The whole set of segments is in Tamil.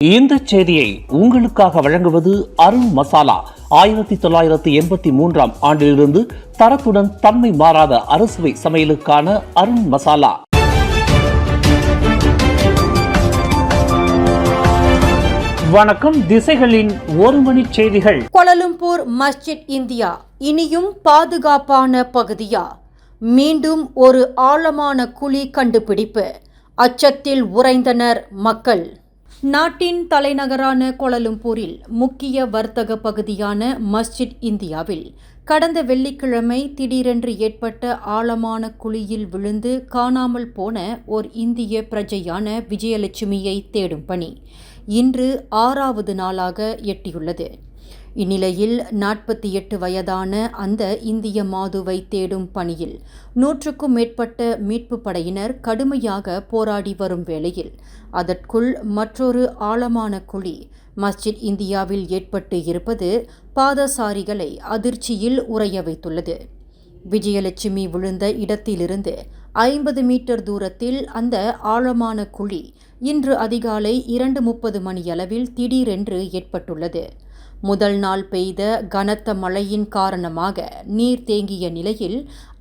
இந்த செய்தியை உங்களுக்காக வழங்குவது அருண் மசாலா. 1983 ஆண்டிலிருந்து தரத்துடன் தன்மை மாறாத அறுசுவை சமையலுக்கான அருண் மசாலா. வணக்கம். திசைகளின் ஒரு மணி செய்திகள். கோலாலம்பூர் மஸ்ஜித் இந்தியா இனியும் பாதுகாப்பான பகுதியா? மீண்டும் ஒரு ஆழமான குழி கண்டுபிடிப்பு. அச்சத்தில் உறைந்தனர் மக்கள். நாட்டின் தலைநகரான கோலாலம்பூரில் முக்கிய வர்த்தக பகுதியான மஸ்ஜித் இந்தியாவில் கடந்த வெள்ளிக்கிழமை திடீரென்று ஏற்பட்ட ஆழமான குழியில் விழுந்து காணாமல் போன ஓர் இந்திய பிரஜையான விஜயலட்சுமியை தேடும் பணி இன்று 6வது நாளாக எட்டியுள்ளது. இந்நிலையில் 48 வயதான அந்த இந்திய மாதுவை தேடும் பணியில் 100க்கும் மேற்பட்ட மீட்பு படையினர் கடுமையாக போராடி வரும் வேளையில் அதற்குள் மற்றொரு ஆழமான குழி மஸ்ஜித் இந்தியாவில் ஏற்பட்டு இருப்பது பாதசாரிகளை அதிர்ச்சியில் உறைய வைத்துள்ளது. விஜயலட்சுமி விழுந்த இடத்திலிருந்து 50 மீட்டர் தூரத்தில் அந்த ஆழமான குழி இன்று அதிகாலை 2:30 மணியளவில் திடீரென்று ஏற்பட்டுள்ளது. முதல் நாள் பெய்த கனத்த மழையின் காரணமாக நீர் தேங்கிய நிலையில்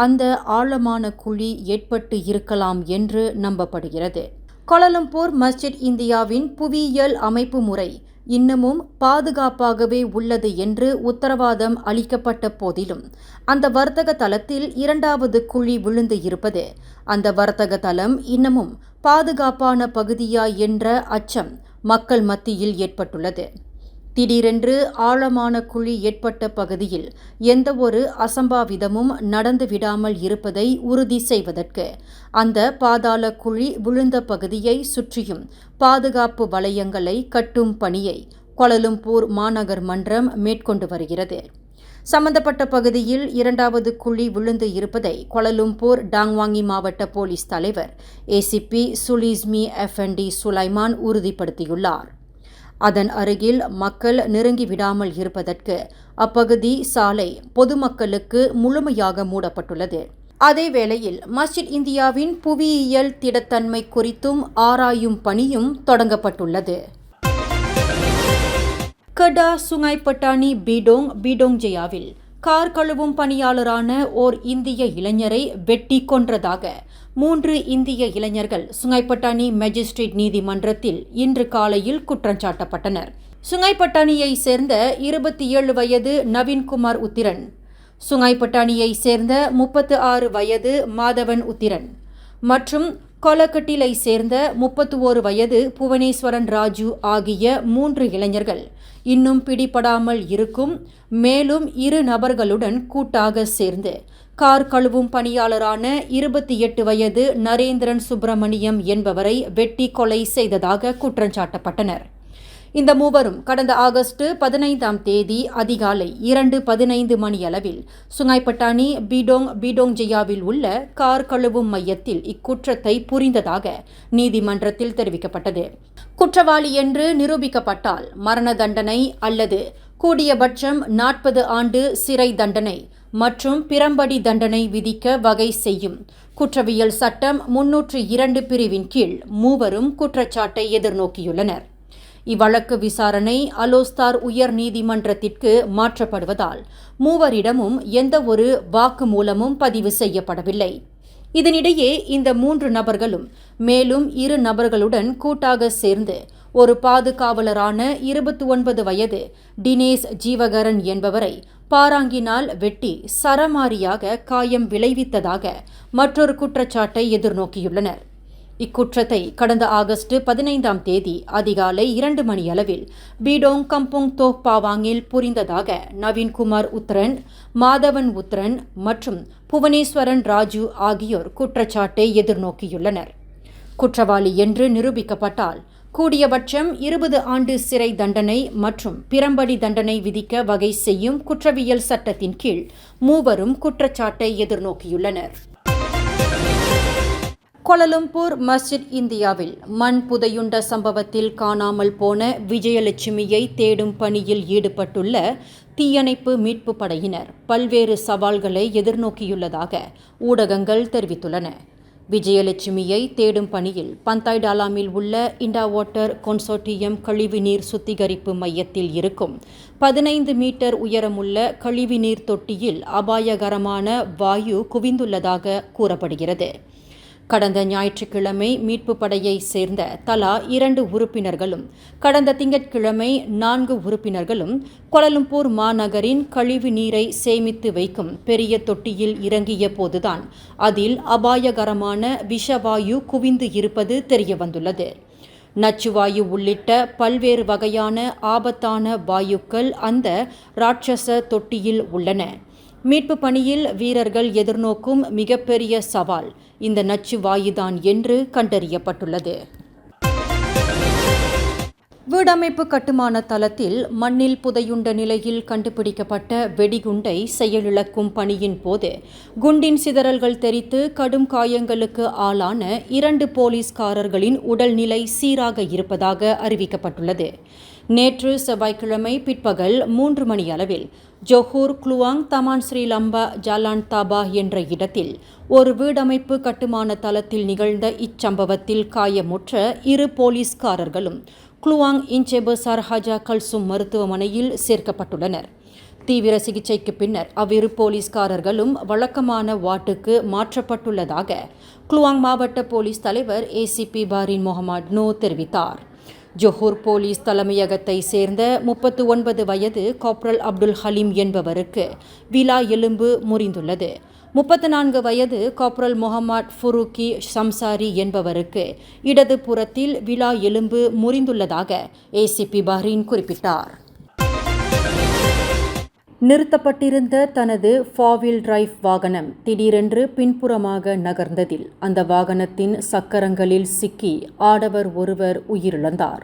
அந்த ஆழமான குழி ஏற்பட்டு இருக்கலாம் என்று நம்பப்படுகிறது. கோலாலம்பூர் மஸ்ஜித் இந்தியாவின் புவியியல் அமைப்பு முறை இன்னமும் பாதுகாப்பாகவே உள்ளது என்று உத்தரவாதம் அளிக்கப்பட்ட போதிலும் அந்த வர்த்தக தலத்தில் 2வது குழி விழுந்து இருப்பது அந்த வர்த்தக தலம் இன்னமும் பாதுகாப்பான பகுதியா என்ற அச்சம் மக்கள் மத்தியில் ஏற்பட்டுள்ளது. திடீரென்று ஆழமான குழி ஏற்பட்ட பகுதியில் எந்த ஒரு அசம்பாவிதமும் நடந்து விடாமல் இருப்பதை உறுதி செய்வதற்கு அந்த பாதாள குழி விழுந்த பகுதியை சுற்றியும் பாதுகாப்பு வளையங்களை கட்டும் பணியை கோலாலம்பூர் மாநகர் மன்றம் மேற்கொண்டு வருகிறது. சம்பந்தப்பட்ட பகுதியில் 2வது குழி விழுந்து இருப்பதை கோலாலம்பூர் டாங்வாங்கி மாவட்ட போலீஸ் தலைவர் ஏசிபி சுலிஸ்மி எஃப்என்டி சுலைமான் உறுதிப்படுத்தியுள்ளார். அதன் அருகில் மக்கள் நெருங்கி விடாமல் இருப்பதற்கு அப்பகுதி சாலை பொதுமக்களுக்கு முழுமையாக மூடப்பட்டுள்ளது. அதேவேளையில் மஸ்ஜித் இந்தியாவின் புவியியல் திடத்தன்மை குறித்தும் ஆராயும் பணியும் தொடங்கப்பட்டுள்ளது. கடா சுங்காய்பட்டாணி பீடோங் ஜெயாவில் கார் கழுவும் பணியாளரான ஓர் இந்திய இளைஞரை வெட்டி கொன்றதாக 3 இந்திய இளைஞர்கள் சுங்காய்பட்டாணி மேஜிஸ்ட்ரேட் நீதிமன்றத்தில் இன்று காலையில் குற்றஞ்சாட்டப்பட்டனர். சுங்காய்பட்டாணியை சேர்ந்த 27 வயது நவீன்குமார் உத்திரன், சுங்காய்பட்டாணியை சேர்ந்த 36 வயது மாதவன் உத்திரன் மற்றும் கொலக்கட்டிலை சேர்ந்த 31 வயது புவனேஸ்வரன் ராஜு ஆகிய 3 இளைஞர்கள் இன்னும் பிடிபடாமல் இருக்கும். மேலும் 2 நபர்களுடன் கூட்டாக சேர்ந்து கார் கழுவும் பணியாளரான 28 வயது நரேந்திரன் சுப்பிரமணியம் என்பவரை வெட்டி கொலை செய்ததாக குற்றஞ்சாட்டப்பட்டனர். இந்த மூவரும் கடந்த ஆகஸ்ட் 15ஆம் தேதி அதிகாலை 2:15 மணியளவில் சுங்காய்பட்டாணி பீடோங் ஜெயாவில் உள்ள கார் கழுவும் மையத்தில் இக்குற்றத்தை புரிந்ததாக நீதிமன்றத்தில் தெரிவிக்கப்பட்டது. குற்றவாளி என்று நிரூபிக்கப்பட்டால் மரண தண்டனை அல்லது கூடியபட்சம் 40 ஆண்டு சிறை தண்டனை மற்றும் பிரம்படி தண்டனை விதிக்க வகை செய்யும் குற்றவியல் சட்டம் 302 பிரிவின் கீழ் மூவரும் குற்றச்சாட்டை எதிர்நோக்கியுள்ளனர். இவ்வழக்கு விசாரணை அலோஸ்தார் உயர் நீதிமன்றத்திற்கு மாற்றப்படுவதால் மூவரிடமும் எந்த ஒரு வாக்குமூலமும் பதிவு செய்யப்படவில்லை. இதனிடையே இந்த 3 நபர்களும் மேலும் 2 நபர்களுடன் கூட்டாக சேர்ந்து ஒரு பாதுகாவலரான 29 வயது டினேஷ் ஜீவகரன் என்பவரை பாராங்கினால் வெட்டி சரமாரியாக காயம் விளைவித்ததாக மற்றொரு குற்றச்சாட்டை எதிர்நோக்கியுள்ளனர். இக்குற்றத்தை கடந்த ஆகஸ்ட் 15ஆம் தேதி அதிகாலை 2 மணியளவில் பீடோங் கம்போங் தோக் பாவாங்கில் புரிந்ததாக நவீன்குமார் உத்திரன், மாதவன் உத்திரன் மற்றும் புவனேஸ்வரன் ராஜு ஆகியோர் குற்றச்சாட்டை எதிர்நோக்கியுள்ளனர். குற்றவாளி என்று நிரூபிக்கப்பட்டால் கூடியபட்சம் 20 ஆண்டு சிறை தண்டனை மற்றும் பிரம்படி தண்டனை விதிக்க வகை செய்யும் குற்றவியல் சட்டத்தின் கீழ் மூவரும் குற்றச்சாட்டை எதிர்நோக்கியுள்ளனர். கோலாலம்பூர் மஸ்ஜித் இந்தியாவில் மண் புதையுண்ட சம்பவத்தில் காணாமல் போன விஜயலட்சுமியை தேடும் பணியில் ஈடுபட்டுள்ள தீயணைப்பு மீட்பு படையினர் பல்வேறு சவால்களை எதிர்நோக்கியுள்ளதாக ஊடகங்கள் தெரிவித்துள்ளன. விஜயலட்சுமியை தேடும் பணியில் பந்தாய் டாலாமில் உள்ள இண்டா வாட்டர் கன்சோர்டியம் கழிவுநீர் சுத்திகரிப்பு மையத்தில் இருக்கும் 15 மீட்டர் உயரமுள்ள கழிவுநீர் தொட்டியில் அபாயகரமான வாயு குவிந்துள்ளதாக கூறப்படுகிறது. கடந்த ஞாயிற்றுக்கிழமை மீட்பு படையை சேர்ந்த தலா 2 உறுப்பினர்களும் கடந்த திங்கட்கிழமை 4 உறுப்பினர்களும் கோலாலம்பூர் மாநகரின் கழிவு நீரை சேமித்து வைக்கும் பெரிய தொட்டியில் இறங்கிய போதுதான் அதில் அபாயகரமான விஷவாயு குவிந்து இருப்பது தெரியவந்துள்ளது. நச்சுவாயு உள்ளிட்ட பல்வேறு வகையான ஆபத்தான வாயுக்கள் அந்த ராட்சச தொட்டியில் உள்ளன. மீட்பு பணியில் வீரர்கள் எதிர்நோக்கும் மிகப்பெரிய சவால் இந்த நச்சு வாயுதான் என்று கண்டறியப்பட்டுள்ளது. வீடமைப்பு கட்டுமான தளத்தில் மண்ணில் புதையுண்ட நிலையில் கண்டுபிடிக்கப்பட்ட வெடிகுண்டை செயலிழக்கும் பணியின் போது குண்டின் சிதறல்கள் தெரித்து கடும் காயங்களுக்கு ஆளான 2 போலீஸ்காரர்களின் உடல்நிலை சீராக இருப்பதாக அறிவிக்கப்பட்டுள்ளது. நேற்று செவ்வாய்க்கிழமை பிற்பகல் 3 மணி அளவில் Johor Kluang Taman Sri Lambak Jalan Tapah என்ற இடத்தில் ஒரு வீடமைப்பு கட்டுமான தளத்தில் நிகழ்ந்த இச்சம்பவத்தில் காயமுற்ற 2 போலீஸ்காரர்களும் குளுவாங் இன்செபு சர்ஹாஜா கல்சும் மருத்துவமனையில் சேர்க்கப்பட்டுள்ளனர். தீவிர சிகிச்சைக்கு பின்னர் அவ்விரு போலீஸ்காரர்களும் வழக்கமான வார்டுக்கு மாற்றப்பட்டுள்ளதாக குளுவாங் மாவட்ட போலீஸ் தலைவர் ஏசிபி பாரின் முகமது நூ தெரிவித்தார். ஜொஹூர் போலீஸ் தலைமையகத்தை சேர்ந்த 39 வயது காப்ரல் அப்துல் ஹலீம் என்பவருக்கு விலா எலும்பு முறிந்துள்ளது. 34 வயது காப்ரல் முகமது ஃபுரூக்கி சம்சாரி என்பவருக்கு இடது புறத்தில் விலா எலும்பு முறிந்துள்ளதாக ஏசிபி பஹ்ரீன் குறிப்பிட்டார். நிறுத்தப்பட்டிருந்த தனது 4-wheel டிரைவ் வாகனம் திடீரென்று பின்புறமாக நகர்ந்ததில் அந்த வாகனத்தின் சக்கரங்களில் சிக்கி ஆடவர் ஒருவர் உயிரிழந்தார்.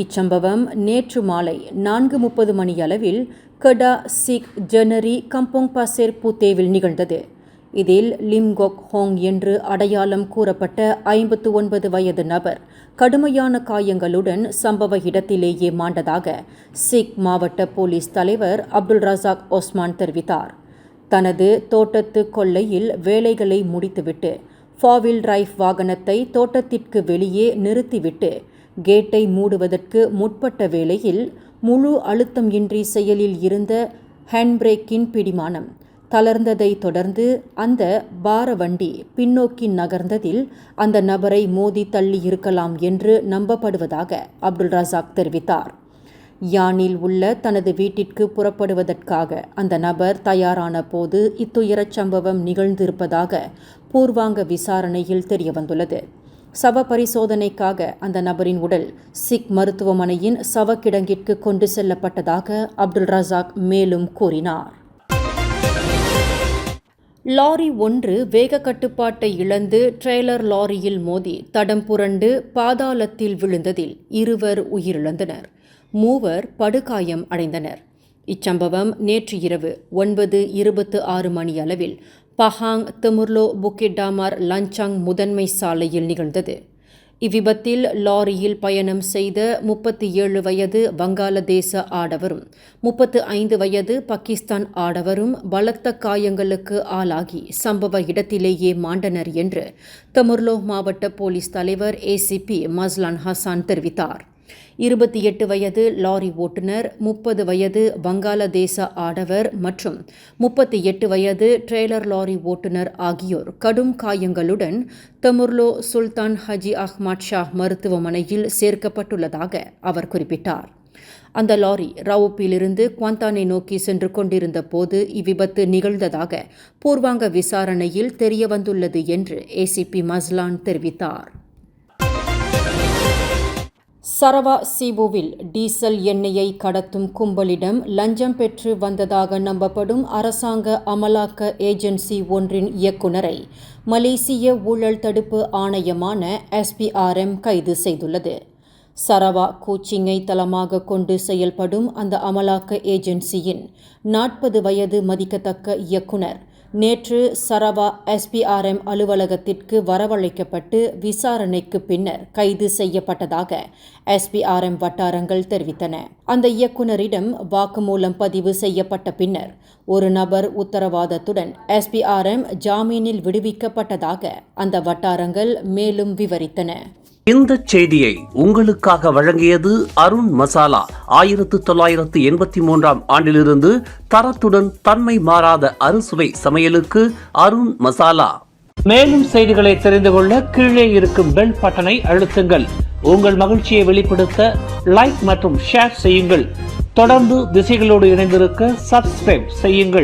இச்சம்பவம் நேற்று மாலை 4:30 மணியளவில் கடா சிக் ஜெனரி கம்போங் பசேர் பூத்தேவில் நிகழ்ந்தது. இதில் லிம் கொக் ஹோங் என்று அடையாளம் கூறப்பட்ட 59 வயது நபர் கடுமையான காயங்களுடன் சம்பவ இடத்திலேயே மாண்டதாக சிக் மாவட்ட போலீஸ் தலைவர் அப்துல் ரசாக் ஒஸ்மான் தெரிவித்தார். தனது தோட்டத்து கொல்லையில் வேலைகளை முடித்துவிட்டு 4-wheel டிரைவ் வாகனத்தை தோட்டத்திற்கு வெளியே நிறுத்திவிட்டு கேட்டை மூடுவதற்கு முற்பட்ட வேளையில் முழு அழுத்தம் இன்றி செயலில் இருந்த ஹேண்ட்பிரேக்கின் பிடிமானம் தளர்ந்ததை தொடர்ந்து அந்த பார வண்டி பின்னோக்கி நகர்ந்ததில் அந்த நபரை மோதி தள்ளி இருக்கலாம் என்று நம்பப்படுவதாக அப்துல் ரசாக் தெரிவித்தார். யானில் உள்ள தனது வீட்டிற்கு புறப்படுவதற்காக அந்த நபர் தயாரான போது இத்துயரச் சம்பவம் நிகழ்ந்திருப்பதாக பூர்வாங்க விசாரணையில் தெரியவந்துள்ளது. சவ பரிசோதனைக்காக அந்த நபரின் உடல் சிக் மருத்துவமனையின் சவக்கிடங்கிற்கு கொண்டு செல்லப்பட்டதாக அப்துல் ரசாக் மேலும் கூறினார். லாரி ஒன்று வேக கட்டுப்பாட்டை இழந்து ட்ரெய்லர் லாரியில் மோதி தடம் புரண்டு பாதாளத்தில் விழுந்ததில் 2 உயிரிழந்தனர், 3 படுகாயம் அடைந்தனர். இச்சம்பவம் நேற்று இரவு 9:26 மணியளவில் பஹாங் தெமுர்லோ புக்கிட் டாமார் லஞ்சாங் முதன்மை சாலையில் நிகழ்ந்தது. இவ்விபத்தில் லாரியில் பயணம் செய்த 37 வயது வங்காளதேச ஆடவரும் 35 வயது பாகிஸ்தான் ஆடவரும் பலத்த காயங்களுக்கு ஆளாகி சம்பவ இடத்திலேயே மாண்டனர் என்று தெமுர்லோ மாவட்ட போலீஸ் தலைவர் ஏசிபி மஸ்லான் ஹசான் தெரிவித்தார். 28 வயது லாரி ஓட்டுநர், 30 வயது வங்காளதேச ஆடவர் மற்றும் 38 வயது ட்ரெய்லர் லாரி ஓட்டுநர் ஆகியோர் கடும் காயங்களுடன் தெமுர்லோ சுல்தான் ஹஜி அஹ்மத் ஷா மருத்துவமனையில் சேர்க்கப்பட்டுள்ளதாக அவர் குறிப்பிட்டார். அந்த லாரி ரவுப்பிலிருந்து குவாந்தானை நோக்கி சென்று கொண்டிருந்த போது இவ்விபத்து நிகழ்ந்ததாக பூர்வாங்க விசாரணையில் தெரியவந்துள்ளது என்று ஏசிபி மஸ்லான் தெரிவித்தார். சரவா சீபுவில் டீசல் எண்ணெயை கடத்தும் கும்பலிடம் லஞ்சம் பெற்று வந்ததாக நம்பப்படும் அரசாங்க அமலாக்க ஏஜென்சி ஒன்றின் இயக்குநரை மலேசிய ஊழல் தடுப்பு ஆணையமான SPRM கைது செய்துள்ளது. சரவா கோச்சிங்கை தளமாக கொண்டு செயல்படும் அந்த அமலாக்க ஏஜென்சியின் 40 வயது மதிக்கத்தக்க இயக்குனர் நேற்று சரவா SPRM அலுவலகத்திற்கு வரவழைக்கப்பட்டு விசாரணைக்கு பின்னர் கைது செய்யப்பட்டதாக SPRM வட்டாரங்கள் தெரிவித்தன. அந்த இயக்குநரிடம் வாக்குமூலம் பதிவு செய்யப்பட்ட பின்னர் ஒரு நபர் உத்தரவாதத்துடன் SPRM ஜாமீனில் விடுவிக்கப்பட்டதாக அந்த வட்டாரங்கள் மேலும் விவரித்தன. இந்த செய்தியை உங்களுக்காக வழங்கியது அருண் மசாலா. 1983 ஆண்டிலிருந்து தரத்துடன் தன்மை மாறாத அறுசுவை சமையலுக்கு அருண் மசாலா. மேலும் செய்திகளை தெரிந்து கொள்ள கீழே இருக்கும் பெல் பட்டனை அழுத்துங்கள். உங்கள் மகிழ்ச்சியை வெளிப்படுத்த லைக் மற்றும் ஷேர் செய்யுங்கள். தொடர்ந்து திசைகளோடு இணைந்திருக்க சப்ஸ்கிரைப் செய்யுங்கள்.